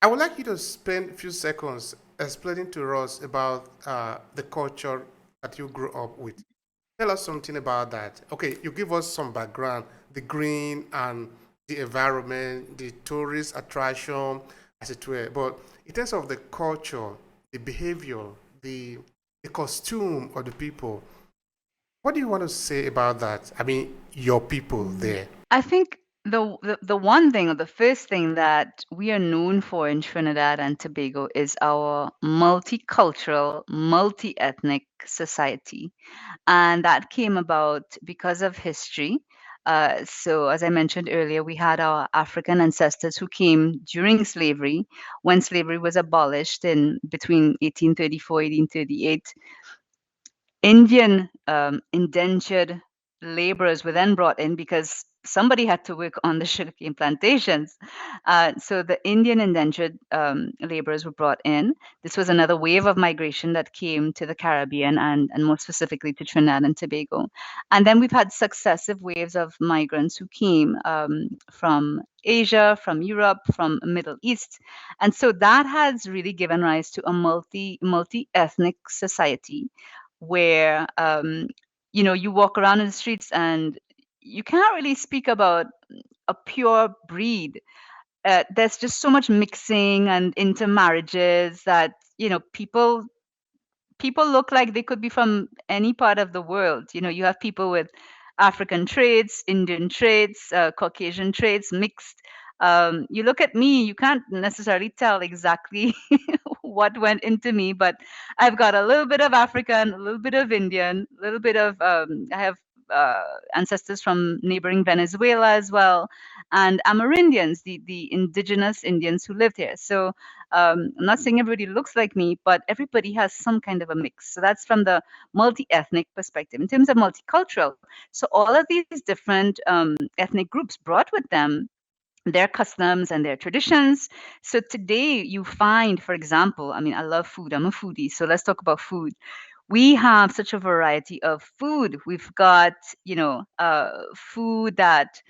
I would like you to spend a few seconds explaining to us about the culture that you grew up with. Tell us something about that. Okay, you give us some background, the green and the environment, the tourist attraction, as it were. But in terms of the culture, the behavior, the the costume of the people, what do you want to say about that? I mean, your people there. I think the one thing or the first thing that we are known for in Trinidad and Tobago is our multicultural, multi-ethnic society. And that came about because of history. So, as I mentioned earlier, we had our African ancestors who came during slavery, when slavery was abolished in between 1834 1838. Indian indentured laborers were then brought in because somebody had to work on the sugarcane plantations. So the Indian indentured laborers were brought in. This was another wave of migration that came to the Caribbean and more specifically to Trinidad and Tobago. And then we've had successive waves of migrants who came from Asia, from Europe, from Middle East. And so that has really given rise to a multi-ethnic society where you walk around in the streets and you can't really speak about a pure breed. There's just so much mixing and intermarriages that people look like they could be from any part of the world. You have people with African traits, Indian traits, Caucasian traits mixed. You look at me, you can't necessarily tell exactly what went into me, but I've got a little bit of African, a little bit of Indian, a little bit of, I have uh, ancestors from neighboring Venezuela as well, and Amerindians, the indigenous Indians who lived here. So I'm not saying everybody looks like me, but everybody has some kind of a mix. So that's from the multi-ethnic perspective. In terms of multicultural, so all of these different ethnic groups brought with them their customs and their traditions. So today you find, for example, I mean, I love food. I'm a foodie. So let's talk about food. We have such a variety of food. We've got, food that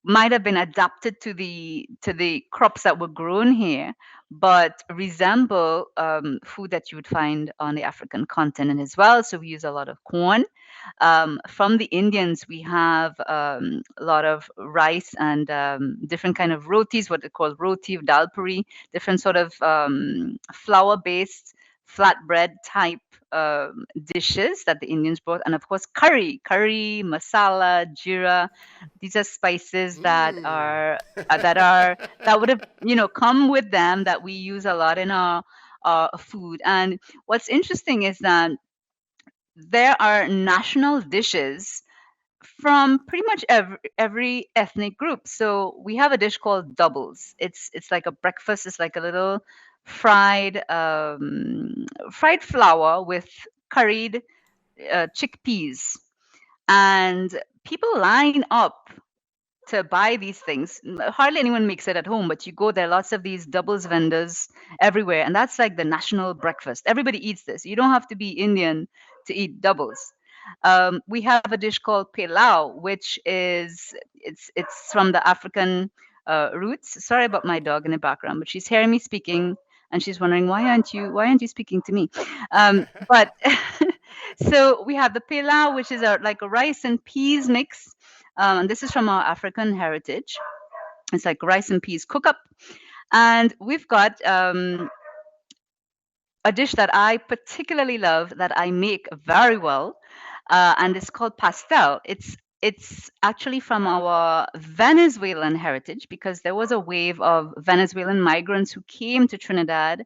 might have been adapted to the crops that were grown here, but resemble food that you would find on the African continent as well. So we use a lot of corn. From the Indians, we have a lot of rice and different kind of rotis, what they call roti, dal puri, different sort of flour-based flatbread type dishes that the Indians brought, and of course curry, masala, jira. These are spices Mm. that would have come with them that we use a lot in our food. And what's interesting is that there are national dishes from pretty much every ethnic group. So we have a dish called doubles. It's like a breakfast. It's like a little fried flour with curried chickpeas, and people line up to buy these things. Hardly anyone makes it at home, but you go there, lots of these doubles vendors everywhere, and that's like the national breakfast. Everybody eats this. You don't have to be Indian to eat doubles. We have a dish called pilau, which is it's from the African roots. Sorry about my dog in the background, but she's hearing me speaking and she's wondering why aren't you speaking to me? But so we have the pilau, which is like a rice and peas mix. And this is from our African heritage. It's like rice and peas cook up. And we've got a dish that I particularly love that I make very well, and it's called pastel. It's actually from our Venezuelan heritage because there was a wave of Venezuelan migrants who came to Trinidad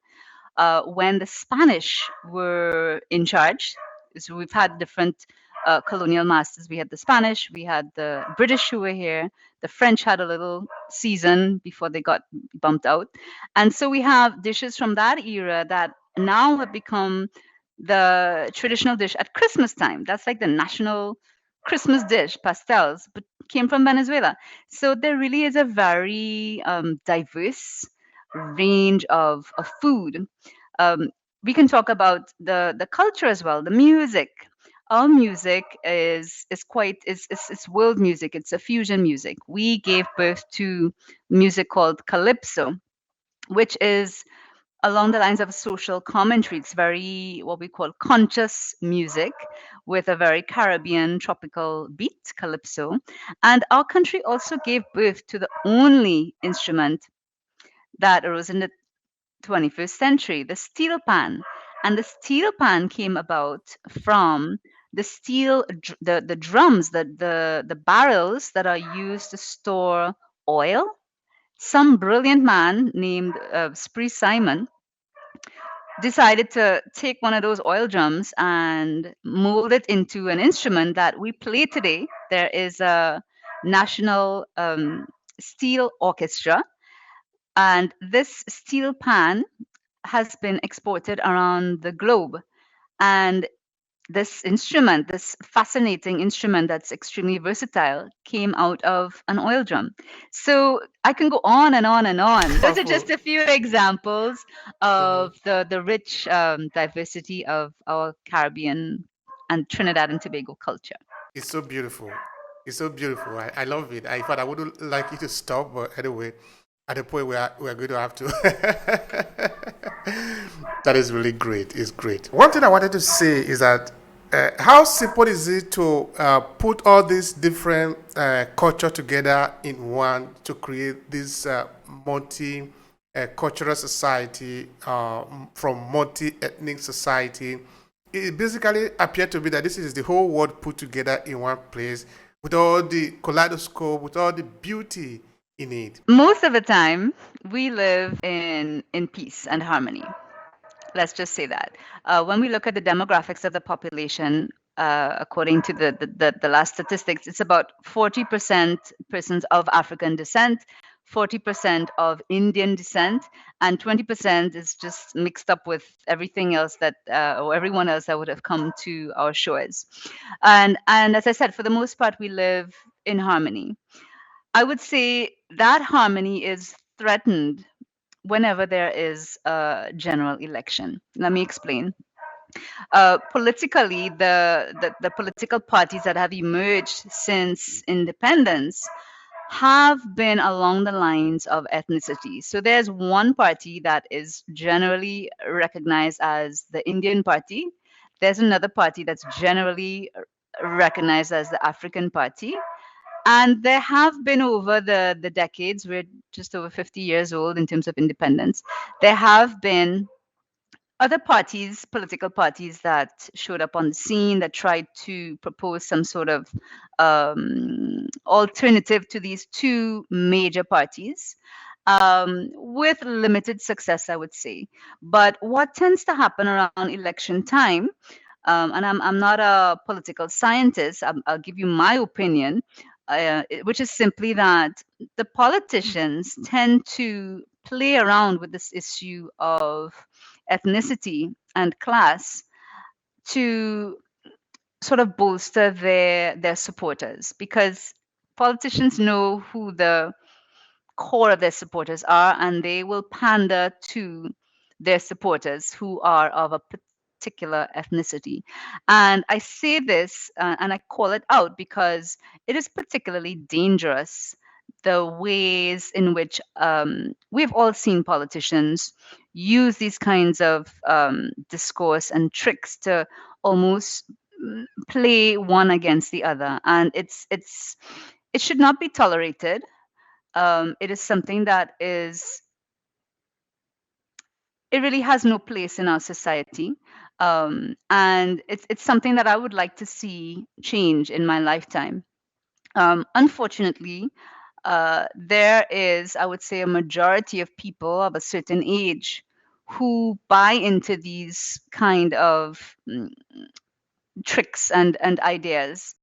when the Spanish were in charge. So we've had different colonial masters. We had the Spanish, we had the British who were here, the French had a little season before they got bumped out. And so we have dishes from that era that now have become the traditional dish at Christmas time. That's like the national Christmas dish, pastels, but came from Venezuela. So there really is a very diverse range of food. Um, we can talk about the culture as well, the music. Our music is quite is world music. It's a fusion music. We gave birth to music called calypso, which is along the lines of a social commentary. It's very what we call conscious music with a very Caribbean tropical beat, calypso. And our country also gave birth to the only instrument that arose in the 21st century, the steel pan. And the steel pan came about from the the drums, the barrels that are used to store oil. Some brilliant man named Spree Simon decided to take one of those oil drums and mold it into an instrument that we play today. There is a national steel orchestra, and this steel pan has been exported around the globe. And this instrument, this fascinating instrument that's extremely versatile, came out of an oil drum. So I can go on and on and on. Those are just Powerful. a few examples Mhm. of the rich diversity of our Caribbean and Trinidad and Tobago culture. It's so beautiful. It's so beautiful. I love it. In fact, I wouldn't like you to stop, but anyway, at the point where we're going to have to. That is really great. It's great. One thing I wanted to say is that how simple is it to put all these different culture together in one to create this multi cultural society from multi ethnic society? It basically appeared to be that this is the whole world put together in one place with all the kaleidoscope, with all the beauty in it. Most of the time, we live in peace and harmony. Let's just say that. When we look at the demographics of the population, according to the last statistics, it's about 40% persons of African descent, 40% of Indian descent, and 20% is just mixed up with everything else that, or everyone else that would have come to our shores. And as I said, for the most part, we live in harmony. I would say that harmony is threatened whenever there is a general election. Let me explain. Politically, the political parties that have emerged since independence have been along the lines of ethnicity. So there's one party that is generally recognized as the Indian party. There's another party that's generally recognized as the African party. And there have been over the decades, we're just over 50 years old in terms of independence, there have been other parties, political parties that showed up on the scene that tried to propose some sort of alternative to these two major parties with limited success, I would say. But what tends to happen around election time, and I'm not a political scientist, I'll give you my opinion, which is simply that the politicians tend to play around with this issue of ethnicity and class to sort of bolster their supporters, because politicians know who the core of their supporters are, and they will pander to their supporters who are of a particular ethnicity. And I say this and I call it out because it is particularly dangerous, the ways in which we've all seen politicians use these kinds of discourse and tricks to almost play one against the other, and it should not be tolerated. It is something that it really has no place in our society. And it's something that I would like to see change in my lifetime. Unfortunately, there is, I would say, a majority of people of a certain age who buy into these kind of tricks and ideas.